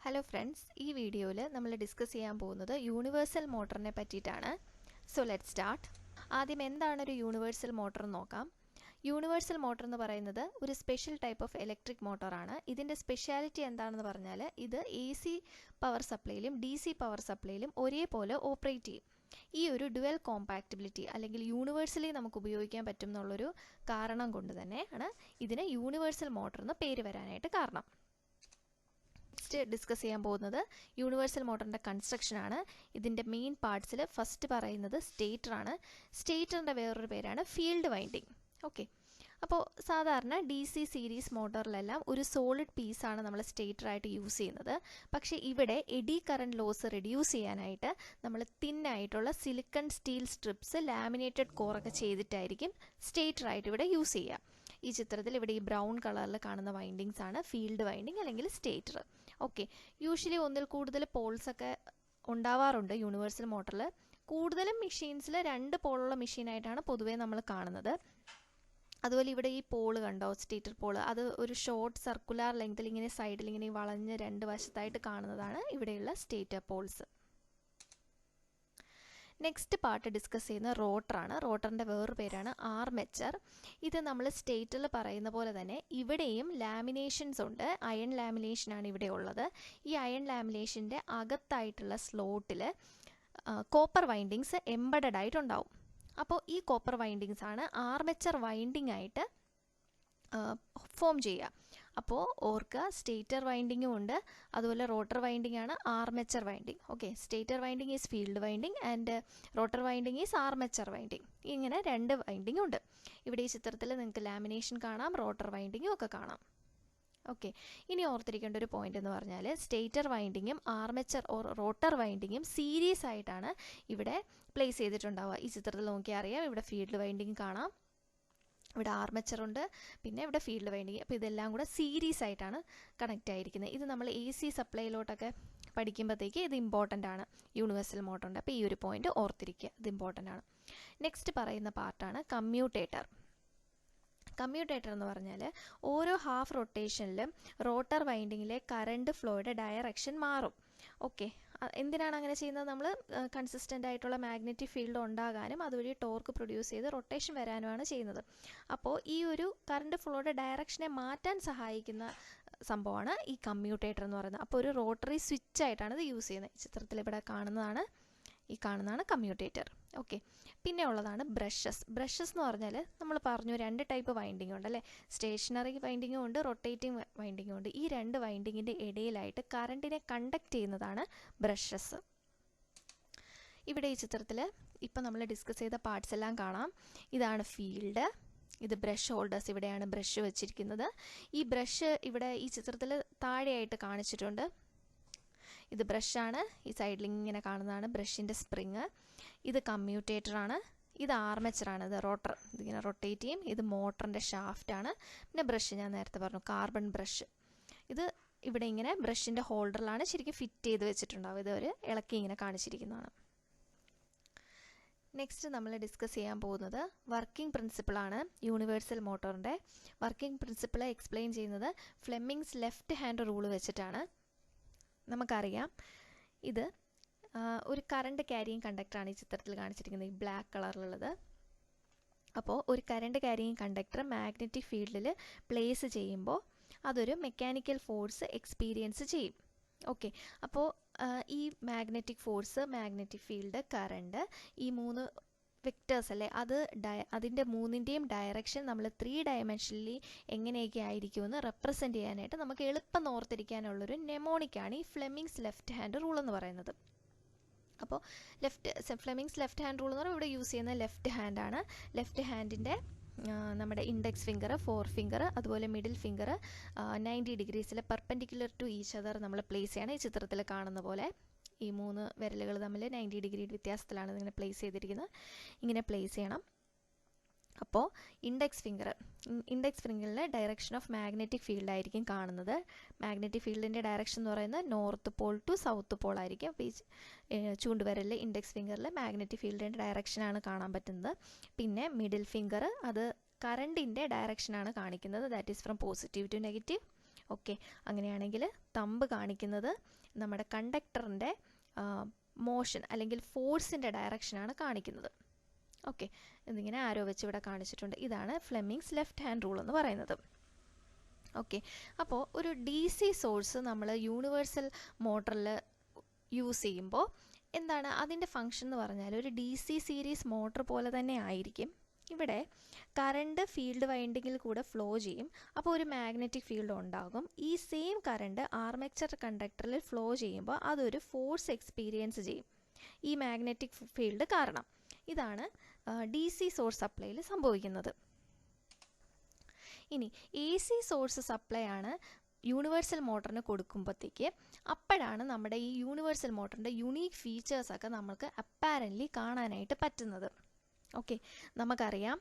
Hello friends, ഈ വീഡിയോയിൽ നമ്മൾ ഡിസ്കസ് ചെയ്യാൻ പോകുന്നത് യൂണിവേഴ്സൽ മോട്ടറിനെ പറ്റിയിട്ടാണ്. So let start. ആദ്യം എന്താണ് ഒരു യൂണിവേഴ്സൽ മോട്ടർ എന്ന് നോക്കാം. യൂണിവേഴ്സൽ മോട്ടർ എന്ന് പറയുന്നത് ഒരു സ്പെഷ്യൽ ടൈപ്പ് ഓഫ് ഇലക്ട്രിക് മോട്ടറാണ്. ഇതിൻ്റെ സ്പെഷ്യാലിറ്റി എന്താണെന്ന് പറഞ്ഞാൽ ഇത് AC പവർ സപ്ലൈയിലും DC പവർ സപ്ലൈയിലും ഒരേപോലെ ഓപ്പറേറ്റ് ചെയ്യും. ഈ ഒരു ഡുവൽ കോമ്പാക്റ്റബിലിറ്റി അല്ലെങ്കിൽ യൂണിവേഴ്സലി നമുക്ക് ഉപയോഗിക്കാൻ പറ്റും എന്നുള്ളൊരു കാരണം കൊണ്ട് തന്നെയാണ് ഇതിന് യൂണിവേഴ്സൽ മോട്ടർ എന്ന് പേര് വരാനായിട്ട് കാരണം. നെക്സ്റ്റ് ഡിസ്കസ് ചെയ്യാൻ പോകുന്നത് യൂണിവേഴ്സൽ മോട്ടറിൻ്റെ കൺസ്ട്രക്ഷനാണ്. ഇതിൻ്റെ മെയിൻ പാർട്സിൽ ഫസ്റ്റ് പറയുന്നത് സ്റ്റേറ്ററാണ്. സ്റ്റേറ്ററിൻ്റെ വേറൊരു പേരാണ് ഫീൽഡ് വൈൻഡിങ്. ഓക്കെ, അപ്പോൾ സാധാരണ DC സീരീസ് മോട്ടറിലെല്ലാം ഒരു സോളിഡ് പീസാണ് നമ്മൾ സ്റ്റേറ്ററായിട്ട് യൂസ് ചെയ്യുന്നത്. പക്ഷേ ഇവിടെ എഡി കറണ്ട് ലോസ് റെഡ്യൂസ് ചെയ്യാനായിട്ട് നമ്മൾ തിന്നായിട്ടുള്ള സിലിക്കൺ സ്റ്റീൽ സ്ട്രിപ്സ് ലാമിനേറ്റഡ് കോറൊക്കെ ചെയ്തിട്ടായിരിക്കും സ്റ്റേറ്ററായിട്ട് ഇവിടെ യൂസ് ചെയ്യുക. ഈ ചിത്രത്തിൽ ഇവിടെ ഈ ബ്രൗൺ കളറിൽ കാണുന്ന വൈൻഡിങ്സ് ആണ് ഫീൽഡ് വൈൻഡിങ് അല്ലെങ്കിൽ സ്റ്റേറ്റർ. ഓക്കെ, യൂഷ്വലി ഒന്നിൽ കൂടുതൽ പോൾസൊക്കെ ഉണ്ടാവാറുണ്ട് യൂണിവേഴ്സൽ മോട്ടറിൽ. കൂടുതലും മെഷീൻസിൽ 2 പോളുള്ള മെഷീനായിട്ടാണ് പൊതുവേ നമ്മൾ കാണുന്നത്. അതുപോലെ ഇവിടെ ഈ പോള് കണ്ടോ, സ്റ്റേറ്റർ പോള്, അത് ഒരു ഷോർട്ട് സർക്കുലാർ ലെങ്തിൽ ഇങ്ങനെ സൈഡിൽ ഇങ്ങനെ വളഞ്ഞ് 2 വശത്തായിട്ട് കാണുന്നതാണ് ഇവിടെയുള്ള stator poles. Next part discuss ചെയ്യുന്ന റോട്ടറാണ്. റോട്ടറിൻ്റെ വേറൊരു പേരാണ് ആർമെച്ചർ. ഇത് നമ്മൾ സ്റ്റേറ്ററിൽ പറയുന്ന പോലെ തന്നെ ഇവിടെയും ലാമിനേഷൻസ് ഉണ്ട്. അയൺ ലാമിനേഷനാണ് ഇവിടെ ഉള്ളത്. ഈ അയൺ ലാമിനേഷൻ്റെ അകത്തായിട്ടുള്ള സ്ലോട്ടിൽ കോപ്പർ വൈൻഡിങ്സ് എംബഡഡ് ആയിട്ടുണ്ടാവും. അപ്പോൾ ഈ കോപ്പർ വൈൻഡിങ്സ് ആണ് ആർമെച്ചർ വൈൻഡിങ് ആയിട്ട് ഫോം ചെയ്യുക. അപ്പോൾ ഓർക്കുക, സ്റ്റേറ്റർ വൈൻഡിങ്ങും ഉണ്ട്, അതുപോലെ റോട്ടർ വൈൻഡിങ് ആണ് armature winding. Okay, stator winding is field winding and rotor winding is armature winding. ഇങ്ങനെ 2 വൈൻഡിങ് ഉണ്ട്. ഇവിടെ ഈ ചിത്രത്തിൽ നിങ്ങൾക്ക് ലാമിനേഷൻ കാണാം, റോട്ടർ വൈൻഡിങ്ങും ഒക്കെ കാണാം. ഓക്കെ, ഇനി ഓർത്തിരിക്കേണ്ട ഒരു പോയിന്റ് എന്ന് പറഞ്ഞാൽ സ്റ്റേറ്റർ വൈൻഡിങ്ങും ആർമെച്ചർ ഓർ റോട്ടർ വൈൻഡിങ്ങും സീരീസ് ആയിട്ടാണ് ഇവിടെ പ്ലേസ് ചെയ്തിട്ടുണ്ടാവുക. ഈ ചിത്രത്തിൽ നോക്കിയാൽ അറിയാം, ഇവിടെ ഫീൽഡ് വൈൻഡിങ് കാണാം, ഇവിടെ ആർമെച്ചർ ഉണ്ട്, പിന്നെ ഇവിടെ ഫീൽഡ് വൈൻഡിങ്. അപ്പോൾ ഇതെല്ലാം കൂടെ സീരീസ് ആയിട്ടാണ് കണക്റ്റ് ആയിരിക്കുന്നത്. ഇത് നമ്മൾ AC സപ്ലൈയിലോട്ടൊക്കെ പഠിക്കുമ്പോഴത്തേക്ക് ഇത് ഇമ്പോർട്ടൻ്റ് ആണ് യൂണിവേഴ്സൽ മോട്ടറിൻ്റെ. അപ്പോൾ ഈ ഒരു പോയിന്റ് ഓർത്തിരിക്കുക, ഇത് ഇമ്പോർട്ടൻ്റ് ആണ്. നെക്സ്റ്റ് പറയുന്ന പാർട്ടാണ് കമ്മ്യൂട്ടേറ്റർ. കമ്മ്യൂട്ടേറ്റർ എന്ന് പറഞ്ഞാൽ ഓരോ ഹാഫ് റൊട്ടേഷനിലും റോട്ടർ വൈൻഡിങ്ങിലെ കറണ്ട് ഫ്ലോയുടെ ഡയറക്ഷൻ മാറും. ഓക്കെ, എന്തിനാണ് അങ്ങനെ ചെയ്യുന്നത്? നമ്മൾ കൺസിസ്റ്റൻ്റ് ആയിട്ടുള്ള മാഗ്നറ്റിക് ഫീൽഡ് ഉണ്ടാകാനും അതുവഴി ടോർക്ക് പ്രൊഡ്യൂസ് ചെയ്ത് റൊട്ടേഷൻ വരാനുമാണ് ചെയ്യുന്നത്. അപ്പോൾ ഈ ഒരു കറണ്ട് ഫ്ലോയുടെ ഡയറക്ഷനെ മാറ്റാൻ സഹായിക്കുന്ന സംഭവമാണ് ഈ കമ്മ്യൂട്ടേറ്റർ എന്ന് പറയുന്നത്. അപ്പോൾ ഒരു റോട്ടറി സ്വിച്ച് ആയിട്ടാണ് ഇത് യൂസ് ചെയ്യുന്നത്. ചിത്രത്തിൽ ഇവിടെ കാണുന്നതാണ് കമ്മ്യൂട്ടേറ്റർ. ഓക്കെ, പിന്നെ ഉള്ളതാണ് ബ്രഷസ്. ബ്രഷസ് എന്ന് പറഞ്ഞാൽ നമ്മൾ പറഞ്ഞു 2 ടൈപ്പ് വൈൻഡിങ് ഉണ്ട് അല്ലേ. സ്റ്റേഷനറി വൈൻഡിങ്ങും ഉണ്ട്, റൊട്ടേറ്റിംഗ് വൈൻഡിങ്ങും ഉണ്ട്. ഈ 2 വൈൻഡിങ്ങിൻ്റെ ഇടയിലായിട്ട് കറണ്ടിനെ കണ്ടക്ട് ചെയ്യുന്നതാണ് ബ്രഷസ്. ഇവിടെ ഈ ചിത്രത്തിൽ ഇപ്പം നമ്മൾ ഡിസ്കസ് ചെയ്ത പാർട്സ് എല്ലാം കാണാം. ഇതാണ് ഫീൽഡ്, ഇത് ബ്രഷ് ഹോൾഡേഴ്സ്, ഇവിടെയാണ് ബ്രഷ് വെച്ചിരിക്കുന്നത്. ഈ ബ്രഷ് ഇവിടെ ഈ ചിത്രത്തിൽ താഴെയായിട്ട് കാണിച്ചിട്ടുണ്ട്. ഇത് ബ്രഷാണ്, ഈ സൈഡിൽ ഇങ്ങനെ കാണുന്നതാണ് ബ്രഷിൻ്റെ സ്പ്രിങ്. ഇത് കമ്മ്യൂട്ടേറ്ററാണ്, ഇത് ആർമെച്ചറാണ്, ഇത് റോട്ടർ, ഇതിങ്ങനെ റൊട്ടേറ്റ് ചെയ്യും. ഇത് മോട്ടറിൻ്റെ ഷാഫ്റ്റാണ്. പിന്നെ ബ്രഷ് ഞാൻ നേരത്തെ പറഞ്ഞു, കാർബൺ ബ്രഷ്. ഇത് ഇവിടെ ഇങ്ങനെ ബ്രഷിൻ്റെ ഹോൾഡറിലാണ് ശരിക്കും ഫിറ്റ് ചെയ്ത് വെച്ചിട്ടുണ്ടാവും. ഇത് ഒരു ഇളക്കി ഇങ്ങനെ കാണിച്ചിരിക്കുന്നതാണ്. നെക്സ്റ്റ് നമ്മൾ ഡിസ്കസ് ചെയ്യാൻ പോകുന്നത് വർക്കിംഗ് പ്രിൻസിപ്പിളാണ്. യൂണിവേഴ്സൽ മോട്ടറിൻ്റെ വർക്കിംഗ് പ്രിൻസിപ്പിൾ എക്സ്പ്ലെയിൻ ചെയ്യുന്നത് ഫ്ലെമിങ്സ് ലെഫ്റ്റ് ഹാൻഡ് റൂൾ വെച്ചിട്ടാണ്. നമുക്കറിയാം, ഇത് ഒരു കറണ്ട് ക്യാരിയിങ് കണ്ടക്ടറാണ് ഈ ചിത്രത്തിൽ കാണിച്ചിരിക്കുന്നത്, ഈ ബ്ലാക്ക് കളറിലുള്ളത്. അപ്പോൾ ഒരു കറണ്ട് ക്യാരിയിങ് കണ്ടക്ടർ മാഗ്നറ്റിക് ഫീൽഡിൽ പ്ലേസ് ചെയ്യുമ്പോൾ അതൊരു മെക്കാനിക്കൽ ഫോഴ്സ് എക്സ്പീരിയൻസ് ചെയ്യും. ഓക്കെ, അപ്പോൾ ഈ magnetic force, magnetic field, current, ഈ 3 വെക്റ്റേഴ്സ് അല്ലേ, അതിൻ്റെ 3ൻ്റെയും ഡയറക്ഷൻ നമ്മൾ 3 ഡയമെൻഷനിൽ എങ്ങനെയൊക്കെ ആയിരിക്കുമെന്ന് റെപ്രസെൻ്റ് ചെയ്യാനായിട്ട് നമുക്ക് എളുപ്പം ഓർത്തിരിക്കാനുള്ളൊരു നെമോണിക്കാണ് ഈ ഫ്ലെമിങ്സ് ലെഫ്റ്റ് ഹാൻഡ് റൂൾ എന്ന് പറയുന്നത്. അപ്പോൾ ഫ്ലെമിങ്സ് ലെഫ്റ്റ് ഹാൻഡ് റൂൾ എന്ന് പറയുമ്പോൾ ഇവിടെ യൂസ് ചെയ്യുന്ന ലെഫ്റ്റ് ഹാൻഡാണ്. ലെഫ്റ്റ് ഹാൻഡിൻ്റെ നമ്മുടെ ഇൻഡെക്സ് ഫിംഗർ, 4 ഫിംഗർ, അതുപോലെ മിഡിൽ ഫിംഗർ 90 ഡിഗ്രീസിൽ പെർപെൻഡിക്കുലർ ടു ഈച്ച് അതർ നമ്മൾ പ്ലേസ് ചെയ്യണം. ഈ ചിത്രത്തിൽ കാണുന്ന പോലെ ഈ 3 വിരലുകൾ തമ്മിൽ 90 ഡിഗ്രി വ്യത്യാസത്തിലാണ് ഇതിങ്ങനെ പ്ലേസ് ചെയ്തിരിക്കുന്നത്. ഇങ്ങനെ പ്ലേസ് ചെയ്യണം. അപ്പോൾ ഇൻഡെക്സ് ഫിംഗറിലെ ഡയറക്ഷൻ ഓഫ് മാഗ്നറ്റിക് ഫീൽഡ് ആയിരിക്കും കാണുന്നത്. മാഗ്നറ്റിക് ഫീൽഡിൻ്റെ ഡയറക്ഷൻ എന്ന് പറയുന്നത് north pole to south pole ആയിരിക്കും. അപ്പോൾ ഈ ചൂണ്ടുവിരലിൽ ഇൻഡെക്സ് ഫിംഗറിൽ മാഗ്നറ്റിക് ഫീൽഡിൻ്റെ ഡയറക്ഷനാണ് കാണാൻ പറ്റുന്നത്. പിന്നെ മിഡിൽ ഫിംഗർ അത് കറണ്ടിൻ്റെ ഡയറക്ഷനാണ് കാണിക്കുന്നത്. That is from positive to negative. Okay, അങ്ങനെയാണെങ്കിൽ തമ്പ് കാണിക്കുന്നത് നമ്മുടെ കണ്ടക്ടറിൻ്റെ മോഷൻ അല്ലെങ്കിൽ ഫോഴ്സിൻ്റെ ഡയറക്ഷനാണ് കാണിക്കുന്നത്. ഓക്കെ, ഇതിങ്ങനെ ആരോ വെച്ച് ഇവിടെ കാണിച്ചിട്ടുണ്ട്. ഇതാണ് ഫ്ലെമിങ്സ് ലെഫ്റ്റ് ഹാൻഡ് റൂൾ എന്ന് പറയുന്നത്. ഓക്കെ, അപ്പോൾ ഒരു DC സോഴ്സ് നമ്മൾ യൂണിവേഴ്സൽ മോട്ടറിൽ യൂസ് ചെയ്യുമ്പോൾ എന്താണ് അതിൻ്റെ ഫങ്ഷൻ എന്ന് പറഞ്ഞാൽ ഒരു DC സീരീസ് മോട്ടർ പോലെ തന്നെ ആയിരിക്കും. ഇവിടെ കറണ്ട് ഫീൽഡ് വൈൻഡിങ്ങിൽ കൂടെ ഫ്ലോ ചെയ്യും, അപ്പോൾ ഒരു മാഗ്നറ്റിക് ഫീൽഡ് ഉണ്ടാകും. ഈ സെയിം കറണ്ട് ആർമേച്ചർ കണ്ടക്ടറിൽ ഫ്ലോ ചെയ്യുമ്പോൾ അതൊരു ഫോഴ്സ് എക്സ്പീരിയൻസ് ചെയ്യും ഈ മാഗ്നറ്റിക് ഫീൽഡ് കാരണം. ഇതാണ് DC സോഴ്സ് സപ്ലൈയിൽ സംഭവിക്കുന്നത്. ഇനി AC സോഴ്സ് സപ്ലൈ ആണ് യൂണിവേഴ്സൽ മോട്ടറിന് കൊടുക്കുമ്പോഴത്തേക്ക് അപ്പോഴാണ് നമ്മുടെ ഈ യൂണിവേഴ്സൽ മോട്ടറിൻ്റെ യുണീക്ക് ഫീച്ചേഴ്സൊക്കെ നമുക്ക് അപ്പാരൻ്റ്ലി കാണാനായിട്ട് പറ്റുന്നത്. ഓക്കെ, നമുക്കറിയാം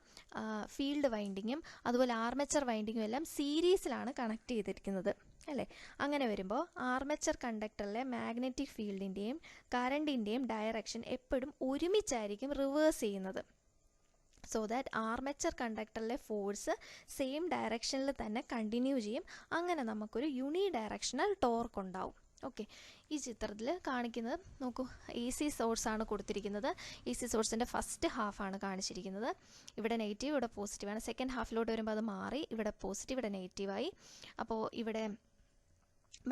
ഫീൽഡ് വൈൻഡിങ്ങും അതുപോലെ ആർമേച്ചർ വൈൻഡിങ്ങും എല്ലാം സീരീസിലാണ് കണക്ട് ചെയ്തിരിക്കുന്നത് അല്ലേ. അങ്ങനെ വരുമ്പോൾ ആർമേച്ചർ കണ്ടക്ടറിലെ മാഗ്നറ്റിക് ഫീൽഡിൻ്റെയും കറണ്ടിൻ്റെയും ഡയറക്ഷൻ എപ്പോഴും ഒരുമിച്ചായിരിക്കും റിവേഴ്സ് ചെയ്യുന്നത്. സോ ദാറ്റ് ആർമേച്ചർ കണ്ടക്ടറിലെ ഫോഴ്സ് സെയിം ഡയറക്ഷനിൽ തന്നെ കണ്ടിന്യൂ ചെയ്യും. അങ്ങനെ നമുക്കൊരു യൂണി ഡയറക്ഷണൽ ടോർക്ക് ഉണ്ടാവും. ഓക്കെ, ഈ ചിത്രത്തിൽ കാണിക്കുന്നത് നോക്കൂ, AC സോഴ്സാണ് കൊടുത്തിരിക്കുന്നത്. AC സോഴ്സിൻ്റെ ഫസ്റ്റ് ഹാഫാണ് കാണിച്ചിരിക്കുന്നത്. ഇവിടെ നെഗറ്റീവ്, ഇവിടെ പോസിറ്റീവാണ്. സെക്കൻഡ് ഹാഫിലോട്ട് വരുമ്പോൾ അത് മാറി, ഇവിടെ പോസിറ്റീവ്, ഇവിടെ നെഗറ്റീവായി. അപ്പോൾ ഇവിടെ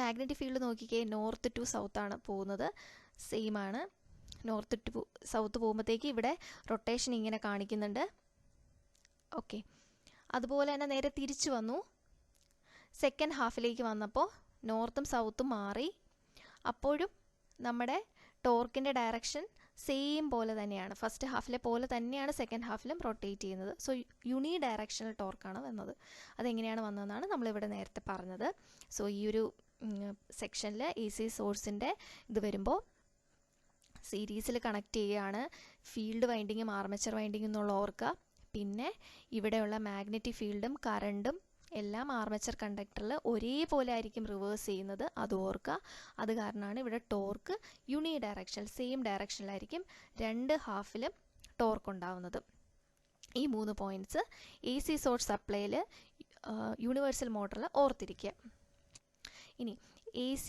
മാഗ്നറ്റിക് ഫീൽഡ് നോക്കിക്കേ, നോർത്ത് ടു സൗത്ത് ആണ് പോകുന്നത്, സെയിം ആണ്. നോർത്ത് ടു സൗത്ത് പോകുമ്പോഴത്തേക്ക് ഇവിടെ റൊട്ടേഷൻ ഇങ്ങനെ കാണിക്കുന്നുണ്ട്. ഓക്കെ, അതുപോലെ തന്നെ നേരെ തിരിച്ചു വന്നു. സെക്കൻഡ് ഹാഫിലേക്ക് വന്നപ്പോൾ നോർത്തും സൗത്തും മാറി. അപ്പോഴും നമ്മുടെ ടോർക്കിൻ്റെ ഡയറക്ഷൻ സെയിം പോലെ തന്നെയാണ്, ഫസ്റ്റ് ഹാഫിലെ പോലെ തന്നെയാണ് സെക്കൻഡ് ഹാഫിലും റൊട്ടേറ്റ് ചെയ്യുന്നത്. സോ യൂണി ഡയറക്ഷണൽ ടോർക്കാണ് വന്നത്. അതെങ്ങനെയാണ് വന്നതെന്നാണ് നമ്മളിവിടെ നേരത്തെ പറഞ്ഞത്. സോ ഈ ഒരു സെക്ഷനിൽ AC സോഴ്സിൻ്റെ ഇത് വരുമ്പോൾ സീരീസിൽ കണക്ട് ചെയ്യുകയാണ് ഫീൽഡ് വൈൻഡിങ്ങും ആർമേച്ചർ വൈൻഡിങ്ങും എന്നുള്ള ഓർക്കുക. പിന്നെ ഇവിടെയുള്ള മാഗ്നറ്റിക് ഫീൽഡും കറണ്ടും എല്ലാം ആർമേച്ചർ കണ്ടക്ടറിൽ ഒരേപോലെ ആയിരിക്കും റിവേഴ്സ് ചെയ്യുന്നത്, അത് ഓർക്കുക. അത് കാരണമാണ് ഇവിടെ ടോർക്ക് യൂണി ഡയറക്ഷണൽ സെയിം ഡയറക്ഷനിലായിരിക്കും രണ്ട് ഹാഫിലും ടോർക്ക് ഉണ്ടാവുന്നത്. ഈ 3 പോയിൻറ്റ്സ് AC സോഴ്സ് സപ്ലൈയിൽ യൂണിവേഴ്സൽ മോട്ടറിൽ ഓർത്തിരിക്കുക. ഇനി AC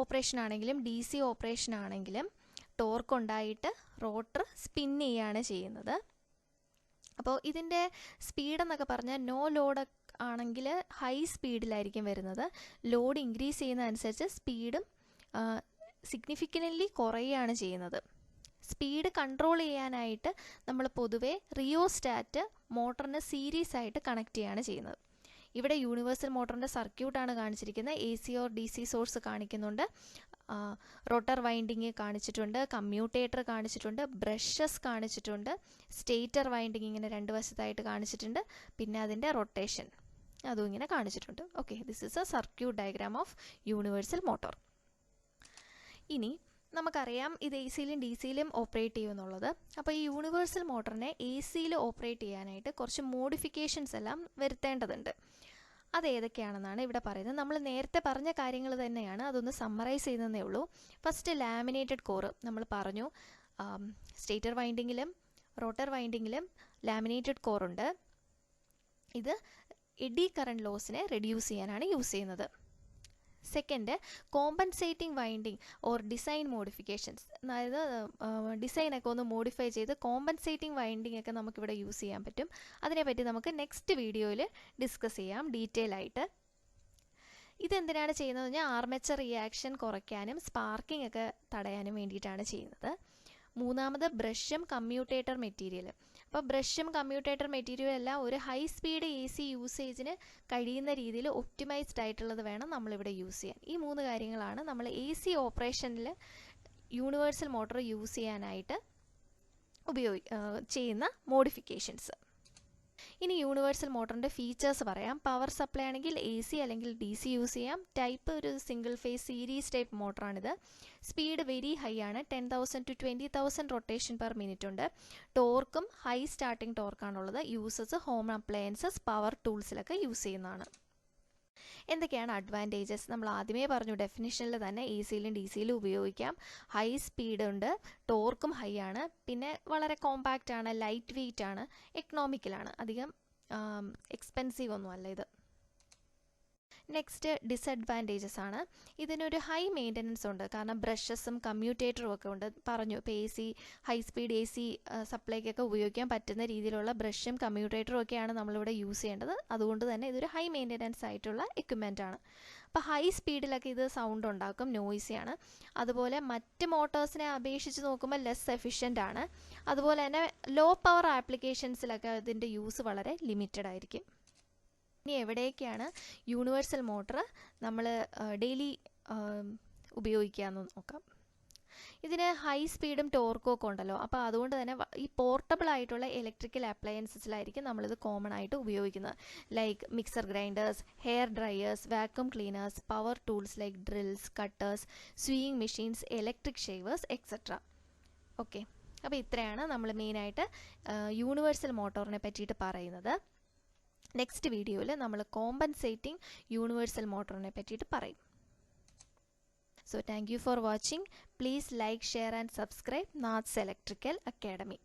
ഓപ്പറേഷൻ ആണെങ്കിലും DC ഓപ്പറേഷൻ ആണെങ്കിലും ടോർക്ക് ഉണ്ടായിട്ട് റോട്ടർ സ്പിൻ ചെയ്യുകയാണ് ചെയ്യുന്നത്. അപ്പോൾ ഇതിൻ്റെ സ്പീഡ് എന്നൊക്കെ പറഞ്ഞാൽ നോ ലോഡ് ആണെങ്കിൽ ഹൈ സ്പീഡിലായിരിക്കും വരുന്നത്. ലോഡ് ഇൻക്രീസ് ചെയ്യുന്നതനുസരിച്ച് സ്പീഡും സിഗ്നിഫിക്കൻ്റ്ലി കുറയുകയാണ് ചെയ്യുന്നത്. സ്പീഡ് കൺട്രോൾ ചെയ്യാനായിട്ട് നമ്മൾ പൊതുവേ റിയോസ്റ്റാറ്റ് മോട്ടറിന് സീരീസ് ആയിട്ട് കണക്ട് ചെയ്യുകയാണ് ചെയ്യുന്നത്. ഇവിടെ യൂണിവേഴ്സൽ മോട്ടറിൻ്റെ സർക്യൂട്ടാണ് കാണിച്ചിരിക്കുന്നത്. AC ഓർ DC സോഴ്സ് കാണിക്കുന്നുണ്ട്, റോട്ടർ വൈൻഡിങ് കാണിച്ചിട്ടുണ്ട്, കമ്മ്യൂട്ടേറ്റർ കാണിച്ചിട്ടുണ്ട്, ബ്രഷസ് കാണിച്ചിട്ടുണ്ട്, സ്റ്റേറ്റർ വൈൻഡിങ് ഇങ്ങനെ രണ്ട് വശത്തായിട്ട് കാണിച്ചിട്ടുണ്ട്, പിന്നെ അതിൻ്റെ റൊട്ടേഷൻ അതും ഇങ്ങനെ കാണിച്ചിട്ടുണ്ട്. Okay, this is A circuit diagram of universal motor. ഇനി നമുക്കറിയാം ഇത് AC-യിലും DC-യിലും ഓപ്പറേറ്റ് ചെയ്യുമെന്നുള്ളത്. അപ്പോൾ ഈ യൂണിവേഴ്സൽ മോട്ടറിനെ AC-യിൽ ഓപ്പറേറ്റ് ചെയ്യാനായിട്ട് കുറച്ച് മോഡിഫിക്കേഷൻസ് എല്ലാം വരുത്തേണ്ടതുണ്ട്. അത് ഏതൊക്കെയാണെന്നാണ് ഇവിടെ പറയുന്നത്. നമ്മൾ നേരത്തെ പറഞ്ഞ കാര്യങ്ങൾ തന്നെയാണ്, അതൊന്ന് സമ്മറൈസ് ചെയ്യുന്നതേ ഉള്ളൂ. ഫസ്റ്റ് ലാമിനേറ്റഡ് കോറ് നമ്മൾ പറഞ്ഞു, സ്റ്റേറ്റർ വൈൻഡിങ്ങിലും റോട്ടർ വൈൻഡിങ്ങിലും ലാമിനേറ്റഡ് കോറുണ്ട്. ഇത് എഡി കറണ്ട് ലോസിനെ റെഡ്യൂസ് ചെയ്യാനാണ് യൂസ് ചെയ്യുന്നത്. Second, compensating winding or design modifications, അതായത് ഡിസൈനൊക്കെ ഒന്ന് മോഡിഫൈ ചെയ്ത് കോമ്പൻസേറ്റിംഗ് വൈൻഡിങ് ഒക്കെ നമുക്കിവിടെ യൂസ് ചെയ്യാൻ പറ്റും. അതിനെപ്പറ്റി നമുക്ക് നെക്സ്റ്റ് വീഡിയോയിൽ ഡിസ്കസ് ചെയ്യാം ഡീറ്റെയിൽ ആയിട്ട്. ഇതെന്തിനാണ് ചെയ്യുന്നത് പറഞ്ഞാൽ ആർമേച്ചർ റിയാക്ഷൻ കുറയ്ക്കാനും സ്പാർക്കിംഗ് ഒക്കെ തടയാനും വേണ്ടിയിട്ടാണ് ചെയ്യുന്നത്. മൂന്നാമത് ബ്രഷും കമ്മ്യൂട്ടേറ്റർ മെറ്റീരിയൽ. അപ്പോൾ ബ്രഷും കമ്മ്യൂട്ടേറ്റർ മെറ്റീരിയലും എല്ലാം ഒരു ഹൈ സ്പീഡ് AC യൂസേജിന് കഴിയുന്ന രീതിയിൽ ഒപ്റ്റിമൈസ്ഡ് ആയിട്ടുള്ളത് വേണം നമ്മളിവിടെ യൂസ് ചെയ്യാൻ. ഈ 3 കാര്യങ്ങളാണ് നമ്മൾ AC ഓപ്പറേഷനിൽ യൂണിവേഴ്സൽ മോട്ടോർ യൂസ് ചെയ്യാനായിട്ട് ചെയ്യുന്ന മോഡിഫിക്കേഷൻസ്. ഇനി യൂണിവേഴ്സൽ മോട്ടറിൻ്റെ ഫീച്ചേഴ്സ് പറയാം. പവർ സപ്ലൈ ആണെങ്കിൽ AC അല്ലെങ്കിൽ DC യൂസ് ചെയ്യാം. ടൈപ്പ് ഒരു സിംഗിൾ ഫേസ് സീരീസ് ടൈപ്പ് മോട്ടറാണിത്. സ്പീഡ് വെരി ഹൈ ആണ്, 10,000 to 20,000 റൊട്ടേഷൻ പെർ മിനിറ്റ് ഉണ്ട്. ടോർക്കും ഹൈ സ്റ്റാർട്ടിംഗ് ടോർക്കാണുള്ളത്. യൂസസ് ഹോം അപ്ലയൻസസ് പവർ ടൂൾസിലൊക്കെ യൂസ് ചെയ്യുന്നതാണ്. എന്തൊക്കെയാണ് അഡ്വാൻറ്റേജസ്? നമ്മൾ ആദ്യമേ പറഞ്ഞു, ഡെഫിനിഷനിൽ തന്നെ AC-യിലും DC-യിലും ഉപയോഗിക്കാം. ഹൈ സ്പീഡ് ഉണ്ട്, ടോർക്കും ഹൈ ആണ്, പിന്നെ വളരെ കോമ്പാക്റ്റ് ആണ്, ലൈറ്റ് വെയ്റ്റ് ആണ്, എക്കണോമിക്കലാണ്, അധികം എക്സ്പെൻസീവ് ഒന്നും അല്ല ഇത്. നെക്സ്റ്റ് ഡിസഡ്വാൻറ്റേജസ് ആണ്. ഇതിനൊരു ഹൈ മെയിൻ്റനൻസ് ഉണ്ട്, കാരണം ബ്രഷസും കമ്മ്യൂട്ടേറ്ററും ഒക്കെ ഉണ്ട്. പറഞ്ഞു ഇപ്പോൾ AC ഹൈ സ്പീഡ് AC സപ്ലൈക്കൊക്കെ ഉപയോഗിക്കാൻ പറ്റുന്ന രീതിയിലുള്ള ബ്രഷും കമ്മ്യൂട്ടേറ്ററും ഒക്കെയാണ് നമ്മളിവിടെ യൂസ് ചെയ്യേണ്ടത്. അതുകൊണ്ട് തന്നെ ഇതൊരു ഹൈ മെയിൻ്റനൻസ് ആയിട്ടുള്ള എക്യുപ്മെൻ്റ് ആണ്. അപ്പോൾ ഹൈ സ്പീഡിലൊക്കെ ഇത് സൗണ്ട് ഉണ്ടാക്കും, നോയ്സിയാണ്. അതുപോലെ മറ്റ് മോട്ടോഴ്സിനെ അപേക്ഷിച്ച് നോക്കുമ്പോൾ ലെസ് എഫിഷ്യൻ്റ് ആണ്. അതുപോലെ തന്നെ ലോ പവർ ആപ്ലിക്കേഷൻസിലൊക്കെ ഇതിൻ്റെ യൂസ് വളരെ ലിമിറ്റഡ് ആയിരിക്കും. ഇനി എവിടെയൊക്കെയാണ് യൂണിവേഴ്സൽ മോട്ടർ നമ്മൾ ഡെയിലി ഉപയോഗിക്കുക എന്ന് നോക്കാം. ഇതിന് ഹൈ സ്പീഡും ടോർക്കും ഒക്കെ ഉണ്ടല്ലോ, അപ്പോൾ അതുകൊണ്ട് തന്നെ ഈ പോർട്ടബിൾ ആയിട്ടുള്ള ഇലക്ട്രിക്കൽ അപ്ലയൻസസിലായിരിക്കും നമ്മളിത് കോമൺ ആയിട്ട് ഉപയോഗിക്കുന്നത്. Like mixer grinders, hair dryers, vacuum cleaners, power tools like drills, cutters, sewing machines, electric shavers etcetera. Okay, അപ്പോൾ ഇത്രയാണ് നമ്മൾ മെയിനായിട്ട് യൂണിവേഴ്സൽ മോട്ടോറിനെ പറ്റിയിട്ട് പറയുന്നത്. നെക്സ്റ്റ് വീഡിയോയിൽ നമ്മൾ കോമ്പൻസേറ്റിംഗ് യൂണിവേഴ്സൽ മോട്ടോറിനെ പറ്റിയിട്ട് പറയും. So thank you for watching. Please like, share and subscribe Nath's Electrical Academy.